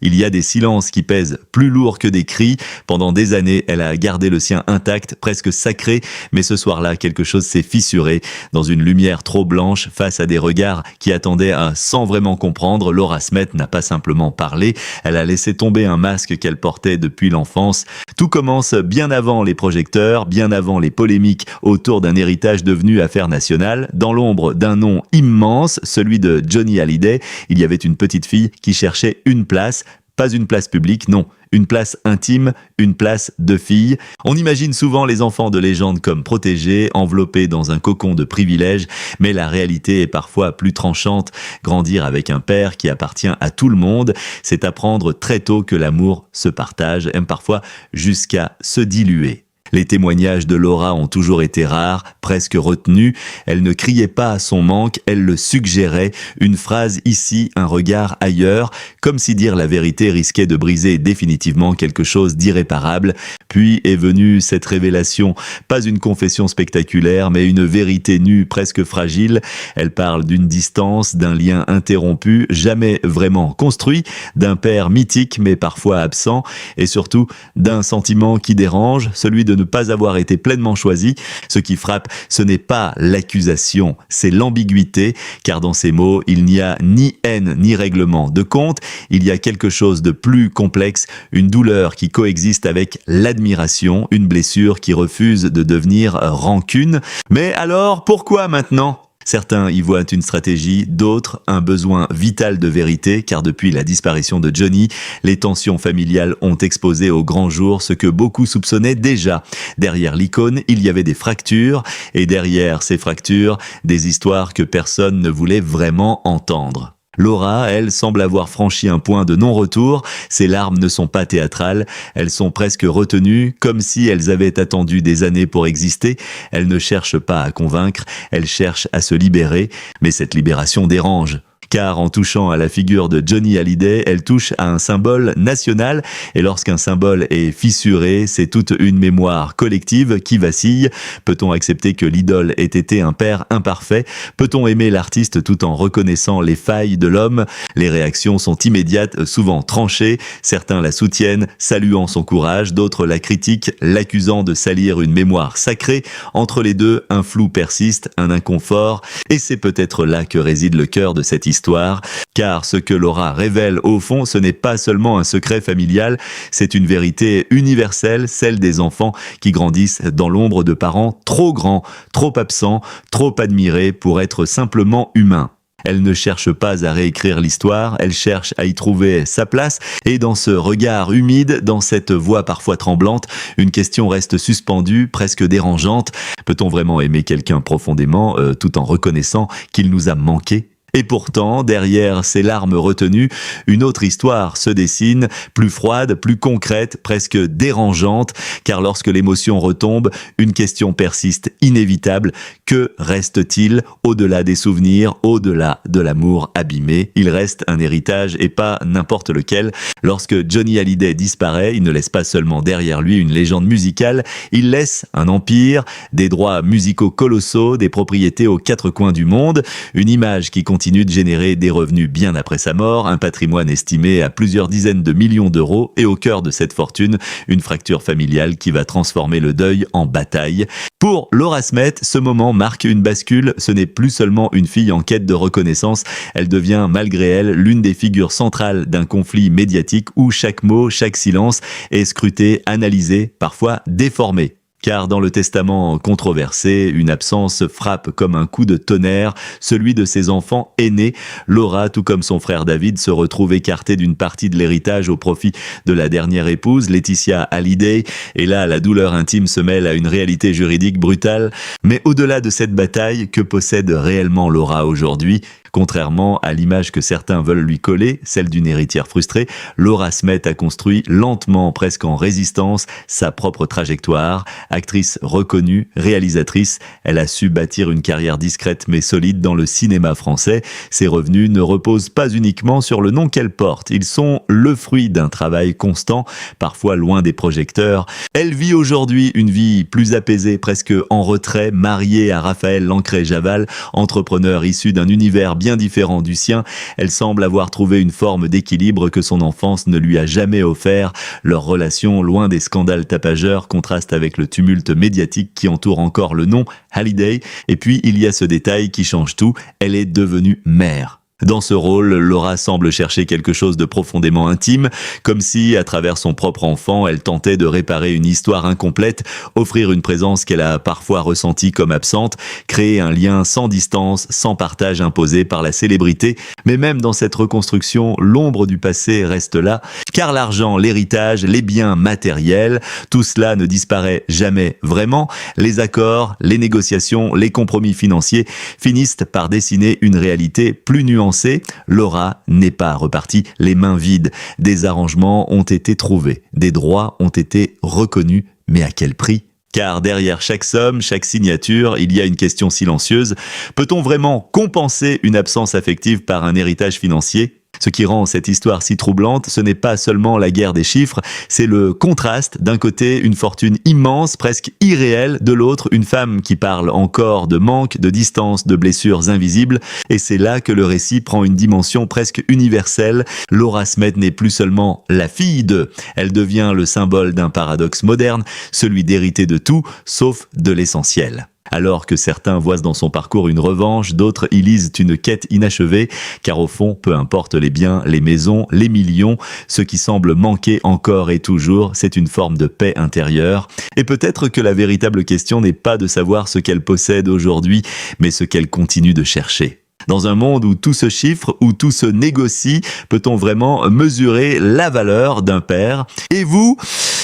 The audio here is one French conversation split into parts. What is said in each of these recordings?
Il y a des silences qui pèsent plus lourd que des cris. Pendant des années, elle a gardé le sien intact, presque sacré, mais ce soir-là, quelque chose s'est fissuré. Dans une lumière trop blanche, face à des regards qui attendaient sans vraiment comprendre, Laura Smet n'a pas simplement parlé, elle a laissé tomber un masque qu'elle portait depuis l'enfance. Tout commence bien avant les projecteurs, bien avant les polémiques autour d'un héritage devenu affaire nationale. Dans l'ombre d'un nom immense, celui de Johnny Hallyday, il y avait une petite fille qui cherchait une place. Pas une place publique, non, une place intime, une place de fille. On imagine souvent les enfants de légende comme protégés, enveloppés dans un cocon de privilèges, mais la réalité est parfois plus tranchante. Grandir avec un père qui appartient à tout le monde, c'est apprendre très tôt que l'amour se partage, aime parfois jusqu'à se diluer. Les témoignages de Laura ont toujours été rares, presque retenus. Elle ne criait pas à son manque, elle le suggérait. Une phrase ici, un regard ailleurs, comme si dire la vérité risquait de briser définitivement quelque chose d'irréparable. Puis est venue cette révélation, pas une confession spectaculaire, mais une vérité nue, presque fragile. Elle parle d'une distance, d'un lien interrompu, jamais vraiment construit, d'un père mythique mais parfois absent, et surtout d'un sentiment qui dérange, celui de ne pas avoir été pleinement choisi. Ce qui frappe, ce n'est pas l'accusation, c'est l'ambiguïté, car dans ces mots, il n'y a ni haine ni règlement de compte, il y a quelque chose de plus complexe, une douleur qui coexiste avec l'admiration, une blessure qui refuse de devenir rancune. Mais alors, pourquoi maintenant ? Certains y voient une stratégie, d'autres un besoin vital de vérité, car depuis la disparition de Johnny, les tensions familiales ont exposé au grand jour ce que beaucoup soupçonnaient déjà. Derrière l'icône, il y avait des fractures, et derrière ces fractures, des histoires que personne ne voulait vraiment entendre. Laura, elle, semble avoir franchi un point de non-retour. Ses larmes ne sont pas théâtrales, elles sont presque retenues, comme si elles avaient attendu des années pour exister. Elle ne cherche pas à convaincre, elle cherche à se libérer, mais cette libération dérange. Car en touchant à la figure de Johnny Hallyday, elle touche à un symbole national, et lorsqu'un symbole est fissuré, c'est toute une mémoire collective qui vacille. Peut-on accepter que l'idole ait été un père imparfait ? Peut-on aimer l'artiste tout en reconnaissant les failles de l'homme ? Les réactions sont immédiates, souvent tranchées. Certains la soutiennent, saluant son courage, d'autres la critiquent, l'accusant de salir une mémoire sacrée. Entre les deux, un flou persiste, un inconfort, et c'est peut-être là que réside le cœur de cette histoire, car ce que Laura révèle au fond, ce n'est pas seulement un secret familial, c'est une vérité universelle, celle des enfants qui grandissent dans l'ombre de parents trop grands, trop absents, trop admirés pour être simplement humains. Elle ne cherche pas à réécrire l'histoire, elle cherche à y trouver sa place, et dans ce regard humide, dans cette voix parfois tremblante, une question reste suspendue, presque dérangeante. Peut-on vraiment aimer quelqu'un profondément, tout en reconnaissant qu'il nous a manqué ? Et pourtant, derrière ces larmes retenues, une autre histoire se dessine, plus froide, plus concrète, presque dérangeante, car lorsque l'émotion retombe, une question persiste inévitable. Que reste-t-il au-delà des souvenirs, au-delà de l'amour abîmé ? Il reste un héritage et pas n'importe lequel. Lorsque Johnny Hallyday disparaît, il ne laisse pas seulement derrière lui une légende musicale, il laisse un empire, des droits musicaux colossaux, des propriétés aux quatre coins du monde, une image qui continue de générer des revenus bien après sa mort, un patrimoine estimé à plusieurs dizaines de millions d'euros, et au cœur de cette fortune, une fracture familiale qui va transformer le deuil en bataille. Pour Laura Smet, ce moment marque une bascule, ce n'est plus seulement une fille en quête de reconnaissance, elle devient malgré elle l'une des figures centrales d'un conflit médiatique où chaque mot, chaque silence est scruté, analysé, parfois déformé. Car dans le testament controversé, une absence frappe comme un coup de tonnerre, celui de ses enfants aînés. Laura, tout comme son frère David, se retrouve écartée d'une partie de l'héritage au profit de la dernière épouse, Laetitia Hallyday. Et là, la douleur intime se mêle à une réalité juridique brutale. Mais au-delà de cette bataille, que possède réellement Laura aujourd'hui ? Contrairement à l'image que certains veulent lui coller, celle d'une héritière frustrée, Laura Smet a construit lentement, presque en résistance, sa propre trajectoire. Actrice reconnue, réalisatrice, elle a su bâtir une carrière discrète mais solide dans le cinéma français. Ses revenus ne reposent pas uniquement sur le nom qu'elle porte, ils sont le fruit d'un travail constant, parfois loin des projecteurs. Elle vit aujourd'hui une vie plus apaisée, presque en retrait, mariée à Raphaël Lancret-Javal, entrepreneur issu d'un univers bien différent du sien, elle semble avoir trouvé une forme d'équilibre que son enfance ne lui a jamais offert. Leur relation, loin des scandales tapageurs, contraste avec le tumulte médiatique qui entoure encore le nom Hallyday. Et puis, il y a ce détail qui change tout, elle est devenue mère. Dans ce rôle, Laura semble chercher quelque chose de profondément intime, comme si, à travers son propre enfant, elle tentait de réparer une histoire incomplète, offrir une présence qu'elle a parfois ressentie comme absente, créer un lien sans distance, sans partage imposé par la célébrité. Mais même dans cette reconstruction, l'ombre du passé reste là, car l'argent, l'héritage, les biens matériels, tout cela ne disparaît jamais vraiment. Les accords, les négociations, les compromis financiers finissent par dessiner une réalité plus nuancée. Laura n'est pas repartie les mains vides. Des arrangements ont été trouvés, des droits ont été reconnus, mais à quel prix ? Car derrière chaque somme, chaque signature, il y a une question silencieuse. Peut-on vraiment compenser une absence affective par un héritage financier ? Ce qui rend cette histoire si troublante, ce n'est pas seulement la guerre des chiffres, c'est le contraste. D'un côté, une fortune immense, presque irréelle, de l'autre, une femme qui parle encore de manque, de distance, de blessures invisibles. Et c'est là que le récit prend une dimension presque universelle. Laura Smet n'est plus seulement la fille de, elle devient le symbole d'un paradoxe moderne, celui d'hériter de tout, sauf de l'essentiel. Alors que certains voient dans son parcours une revanche, d'autres y lisent une quête inachevée, car au fond, peu importe les biens, les maisons, les millions, ce qui semble manquer encore et toujours, c'est une forme de paix intérieure. Et peut-être que la véritable question n'est pas de savoir ce qu'elle possède aujourd'hui, mais ce qu'elle continue de chercher. Dans un monde où tout se chiffre, où tout se négocie, peut-on vraiment mesurer la valeur d'un père ? Et vous ?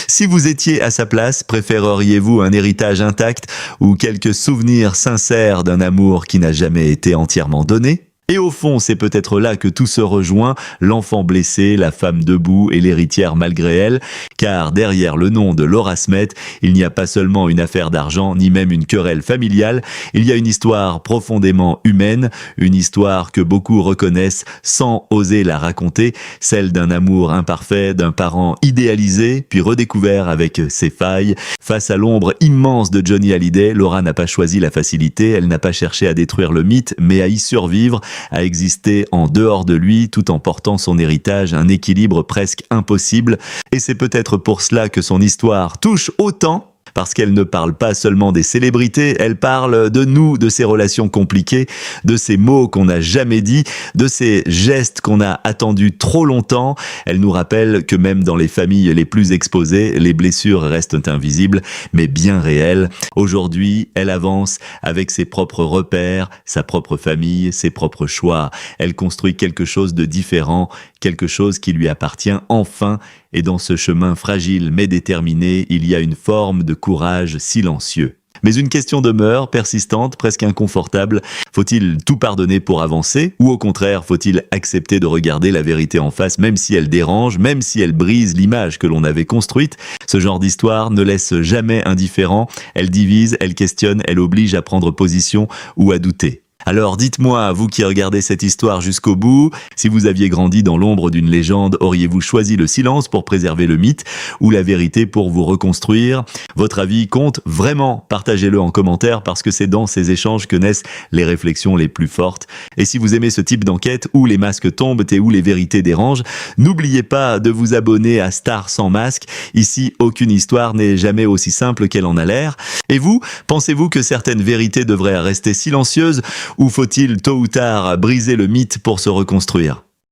Si vous étiez à sa place, préféreriez-vous un héritage intact ou quelques souvenirs sincères d'un amour qui n'a jamais été entièrement donné ? Et au fond, c'est peut-être là que tout se rejoint, l'enfant blessé, la femme debout et l'héritière malgré elle, car derrière le nom de Laura Smet, il n'y a pas seulement une affaire d'argent, ni même une querelle familiale, il y a une histoire profondément humaine, une histoire que beaucoup reconnaissent sans oser la raconter, celle d'un amour imparfait, d'un parent idéalisé, puis redécouvert avec ses failles. Face à l'ombre immense de Johnny Hallyday, Laura n'a pas choisi la facilité, elle n'a pas cherché à détruire le mythe, mais à y survivre, à exister en dehors de lui tout en portant son héritage, un équilibre presque impossible. Et c'est peut-être pour cela que son histoire touche autant, parce qu'elle ne parle pas seulement des célébrités, elle parle de nous, de ces relations compliquées, de ces mots qu'on n'a jamais dit, de ces gestes qu'on a attendus trop longtemps. Elle nous rappelle que même dans les familles les plus exposées, les blessures restent invisibles, mais bien réelles. Aujourd'hui, elle avance avec ses propres repères, sa propre famille, ses propres choix. Elle construit quelque chose de différent, quelque chose qui lui appartient enfin. Et dans ce chemin fragile mais déterminé, il y a une forme de courage silencieux. Mais une question demeure, persistante, presque inconfortable. Faut-il tout pardonner pour avancer ? Ou au contraire, faut-il accepter de regarder la vérité en face, même si elle dérange, même si elle brise l'image que l'on avait construite ? Ce genre d'histoire ne laisse jamais indifférent. Elle divise, elle questionne, elle oblige à prendre position ou à douter. Alors dites-moi, vous qui regardez cette histoire jusqu'au bout, si vous aviez grandi dans l'ombre d'une légende, auriez-vous choisi le silence pour préserver le mythe ou la vérité pour vous reconstruire ? Votre avis compte vraiment, partagez-le en commentaire parce que c'est dans ces échanges que naissent les réflexions les plus fortes. Et si vous aimez ce type d'enquête où les masques tombent et où les vérités dérangent, n'oubliez pas de vous abonner à Star sans masque. Ici, aucune histoire n'est jamais aussi simple qu'elle en a l'air. Et vous, pensez-vous que certaines vérités devraient rester silencieuses ? Ou faut-il tôt ou tard briser le mythe pour se reconstruire ?